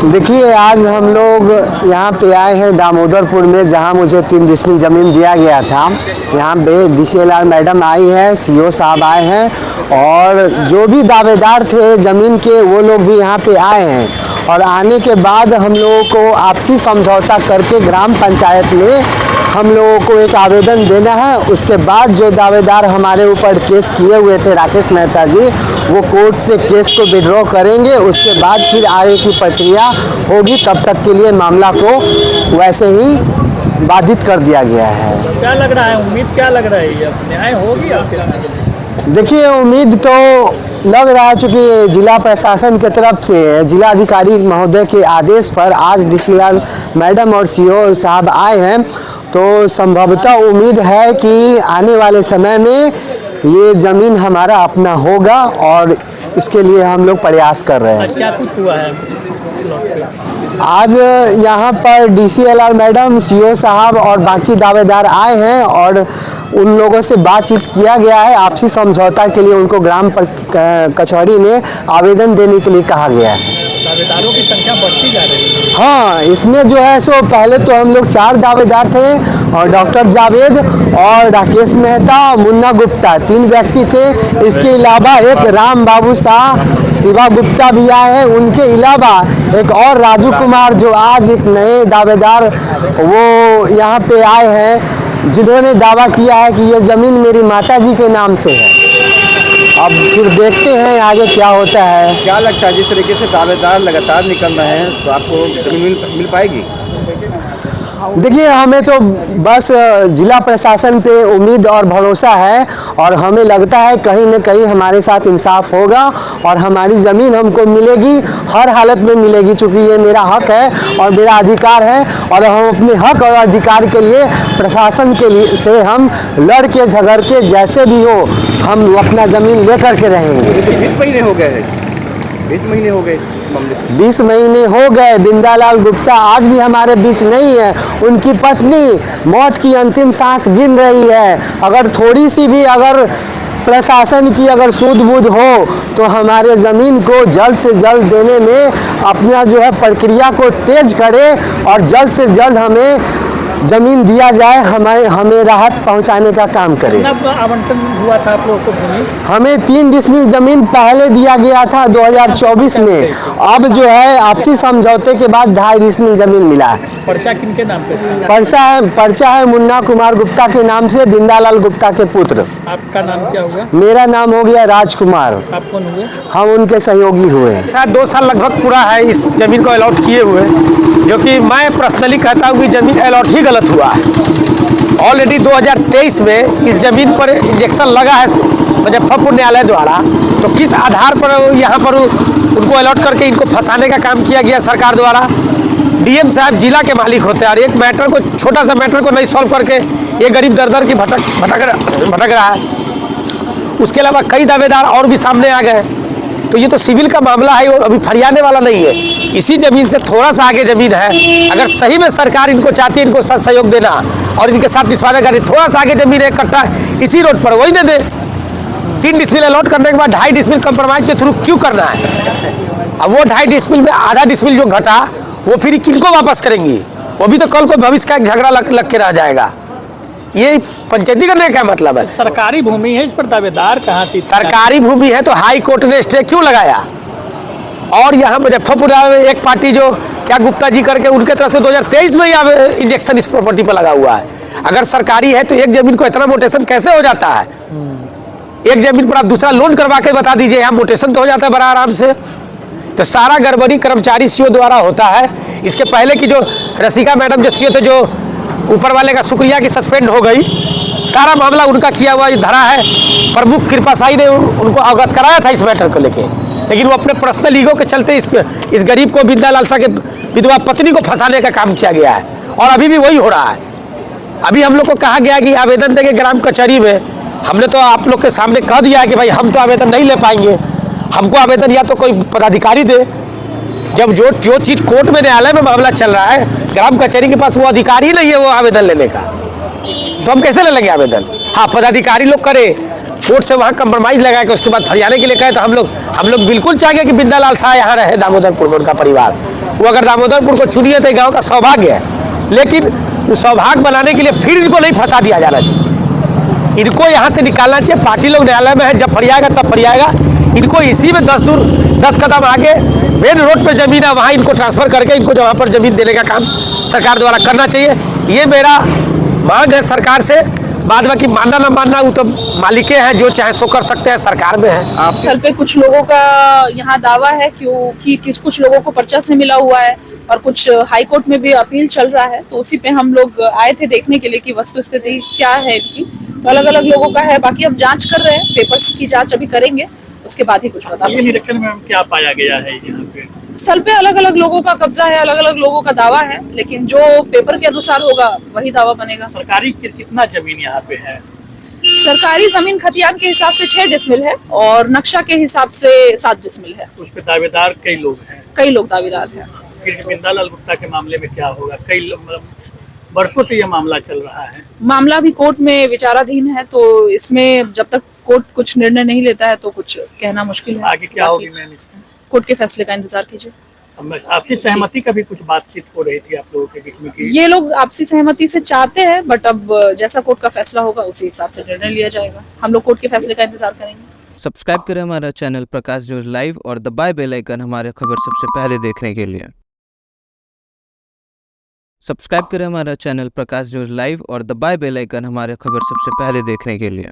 देखिए, आज हम लोग यहाँ पे आए हैं दामोदरपुर में, जहाँ मुझे 3 डिसमिल ज़मीन दिया गया था। यहाँ पे DCLR मैडम आई है, CO साहब आए हैं और जो भी दावेदार थे ज़मीन के वो लोग भी यहाँ पे आए हैं। और आने के बाद हम लोगों को आपसी समझौता करके ग्राम पंचायत में हम लोगों को एक आवेदन देना है। उसके बाद जो दावेदार हमारे ऊपर केस किए हुए थे, राकेश मेहता जी, वो कोर्ट से केस को विड्रॉ करेंगे। उसके बाद फिर आगे की प्रक्रिया होगी। तब तक के लिए मामला को वैसे ही बाधित कर दिया गया है। क्या लग रहा है, उम्मीद क्या लग रहा है, ये न्याय होगी आपके? देखिए, उम्मीद तो लग रहा है, चूँकि जिला प्रशासन की तरफ से जिला अधिकारी महोदय के आदेश पर आज DCLR मैडम और CO साहब आए हैं, तो संभवतः उम्मीद है कि आने वाले समय में ये ज़मीन हमारा अपना होगा और इसके लिए हम लोग प्रयास कर रहे हैं। क्या कुछ हुआ है आज यहाँ पर DCLR मैडम, CO साहब और बाकी दावेदार आए हैं और उन लोगों से बातचीत किया गया है। आपसी समझौता के लिए उनको ग्राम कचहरी में आवेदन देने के लिए कहा गया है। दावेदारों की संख्या बढ़ती जा रही है। हाँ, इसमें जो है सो पहले तो हम लोग 4 दावेदार थे और डॉक्टर जावेद और राकेश मेहता, मुन्ना गुप्ता 3 व्यक्ति थे। इसके अलावा एक राम बाबू शाह, शिवा गुप्ता भी आए हैं। उनके अलावा एक और राजू कुमार, जो आज एक नए दावेदार वो यहाँ पे आए हैं, जिन्होंने दावा किया है कि ये ज़मीन मेरी माताजी के नाम से है। अब फिर देखते हैं आगे क्या होता है। क्या लगता है, जिस तरीके से दावेदार लगातार निकल रहे हैं, तो आपको जमीन मिल पाएगी? देखिए, हमें तो बस जिला प्रशासन पे उम्मीद और भरोसा है और हमें लगता है कहीं न कहीं हमारे साथ इंसाफ होगा और हमारी ज़मीन हमको मिलेगी, हर हालत में मिलेगी, क्योंकि ये मेरा हक है और मेरा अधिकार है। और हम अपने हक और अधिकार के लिए प्रशासन के लिए से हम लड़ के झगड़ के जैसे भी हो हम अपना ज़मीन लेकर के रहेंगे। 20 महीने हो गए हैं, 20 महीने हो गए 20 महीने हो गए। बिंदालाल गुप्ता आज भी हमारे बीच नहीं है। उनकी पत्नी मौत की अंतिम सांस गिन रही है। अगर थोड़ी सी भी अगर प्रशासन की अगर सूझबूझ हो तो हमारे ज़मीन को जल्द से जल्द देने में अपना जो है प्रक्रिया को तेज करे और जल्द से जल्द हमें ज़मीन दिया जाए, हमें राहत पहुंचाने का काम करें। आवंटन हुआ था आप लोगों को भूमि? हमें 3 डिसमिल ज़मीन पहले दिया गया था 2024 में। अब जो है आपसी समझौते के बाद 2.5 डिसमिल ज़मीन मिला है। पर्चा किनके नाम पे? पर्चा है मुन्ना कुमार गुप्ता के नाम से, बिंदालाल गुप्ता के पुत्र। आपका नाम क्या होगा? मेरा नाम हो गया राजकुमार। आप कौन हुए? हम उनके सहयोगी हुए। शायद 2 साल लगभग पूरा है इस जमीन को अलॉट किए हुए, जो कि मैं पर्सनली कहता हूँ कि जमीन अलॉट ही गलत हुआ है। ऑलरेडी 2023 में इस जमीन पर इंजेक्शन लगा है मुजफ्फरपुर न्यायालय द्वारा, तो किस आधार पर यहाँ पर उनको अलॉट करके इनको फंसाने का काम किया गया सरकार द्वारा? DM साहब जिला के मालिक होते हैं और एक मैटर को, छोटा सा मैटर को नहीं सॉल्व करके ये गरीब दर की भटक रहा है। उसके अलावा कई दावेदार और भी सामने आ गए। तो ये तो सिविल का मामला है, अभी फरियाने वाला नहीं है। इसी जमीन से थोड़ा सा आगे जमीन है। अगर सही में सरकार इनको चाहती है इनको सहयोग देना और इनके साथ निष्पादन करनी, थोड़ा सा आगे जमीन है कट्टा इसी रोड पर, वही दे दे। 3 डिसमिल अलॉट करने के बाद 2.5 डिसमिल कंप्रोमाइज के थ्रू क्यों करना है? अब वो 2.5 डिसमिल में आधा डिसमिल जो घटा वो फिर किनको वापस करेंगी? वो भी तो कल को भविष्य का एक झगड़ा लग के रह जाएगा। ये पंचायती करने का क्या मतलब है? सरकारी भूमि है, इस पर दावेदार कहाँ से? सरकारी भूमि है तो हाई कोर्ट ने स्टे क्यों लगाया? और यहाँ मुजफ्फरपुर में एक पार्टी जो क्या गुप्ता जी करके, उनके तरफ से 2023 में इंजेक्शन इस प्रॉपर्टी पर लगा हुआ है। अगर सरकारी है तो एक जमीन को इतना मोटेशन कैसे हो जाता है? एक जमीन पर आप दूसरा लोन करवा के बता दीजिए, यहाँ मोटेशन तो हो जाता है बड़ा आराम से। तो सारा गड़बड़ी कर्मचारी CO द्वारा होता है। इसके पहले की जो रसिका मैडम जो CO थे, जो ऊपर वाले का शुक्रिया की सस्पेंड हो गई, सारा मामला उनका किया हुआ धरा है। प्रमुख कृपाशाही ने उनको अवगत कराया था इस मैटर को लेके, लेकिन वो अपने पर्सनल ईगो के चलते इस गरीब को, बिंदालाल शाह के विधवा पत्नी को फंसाने का काम किया गया है और अभी भी वही हो रहा है। अभी हम लोग को कहा गया कि आवेदन देंगे ग्राम कचहरी में। हमने तो आप लोग के सामने कह दिया है कि भाई हम तो आवेदन नहीं ले पाएंगे, हमको आवेदन या तो कोई पदाधिकारी दे। जब जो चीज़ कोर्ट में, न्यायालय में मामला चल रहा है, ग्राम कचहरी के पास वो अधिकारी ही नहीं है वो आवेदन लेने का, तो हम कैसे ले लेंगे आवेदन? हाँ, पदाधिकारी लोग करे, कोर्ट से वहाँ कंप्रोमाइज लगा के उसके बाद हरियाणा के लिए कहे, तो हम लोग बिल्कुल चाहेंगे कि बिंदालाल शाह यहाँ रहे दामोदरपुर में, उनका परिवार। वो अगर दामोदरपुर को चुनिए तो गांव का सौभाग्य है, लेकिन उस सौभाग्य बनाने के लिए फिर इनको नहीं फंसा दिया जाना चाहिए। इनको यहाँ से निकालना चाहिए। पार्टी लोग न्यायालय में है, जब फरियाएगा तब फरियाएगा। इनको इसी में 10 कदम आगे मेन रोड पे जमीन है, वहाँ इनको ट्रांसफर करके इनको वहाँ पर जमीन देने का काम सरकार द्वारा करना चाहिए। ये मेरा मांग है सरकार से। बाद बाकी मानना ना मानना वो तो मालिके हैं, जो चाहे सो कर सकते हैं, सरकार में है। आप स्थल पे कुछ लोगों का यहाँ दावा है क्योंकि कुछ लोगों को पर्चा से मिला हुआ है और कुछ हाई कोर्ट में भी अपील चल रहा है, तो उसी पे हम लोग आए थे देखने के लिए कि वस्तु स्थिति क्या है इनकी। तो अलग अलग लोगों का है, बाकी हम जांच कर रहे हैं, पेपर्स की जांच अभी करेंगे, उसके बाद ही कुछ बता ये निरीक्षण में क्या पाया गया है यहाँ पे? स्थल पे अलग अलग लोगों का कब्जा है, अलग अलग लोगों का दावा है, लेकिन जो पेपर के अनुसार होगा वही दावा बनेगा। सरकारी कितना जमीन यहाँ पे है? सरकारी जमीन खतियान के हिसाब से 6 डिसमिल है और नक्शा के हिसाब से 7 डिसमिल है। उस पे दावेदार कई लोग हैं। कई लोग दावेदार हैं। फिर बिंदालाल गुप्ता के मामले में क्या होगा? वर्षों से ये मामला चल रहा है। मामला भी कोर्ट में विचाराधीन है, तो इसमें जब तक कोर्ट कुछ निर्णय नहीं लेता है तो कुछ कहना मुश्किल है। आगे क्या होगी मैम इसमें? कोर्ट के फैसले का इंतजार कीजिए। आपसी सहमति का भी कुछ बातचीत हो रही थी आप लोगों के बीच में कि ये लोग आपसी सहमति से चाहते हैं, बट अब जैसा कोर्ट का फैसला होगा उसी हिसाब से निर्णय लिया जाएगा। हम लोग कोर्ट के फैसले का इंतजार करेंगे। सब्सक्राइब करें हमारा चैनल प्रकाश न्यूज लाइव और दबाए बेल आइकन हमारे खबर सबसे पहले देखने के लिए। सब्सक्राइब करें हमारा चैनल प्रकाश न्यूज लाइव और दबाए बेल आइकन हमारे खबर सबसे पहले देखने के लिए।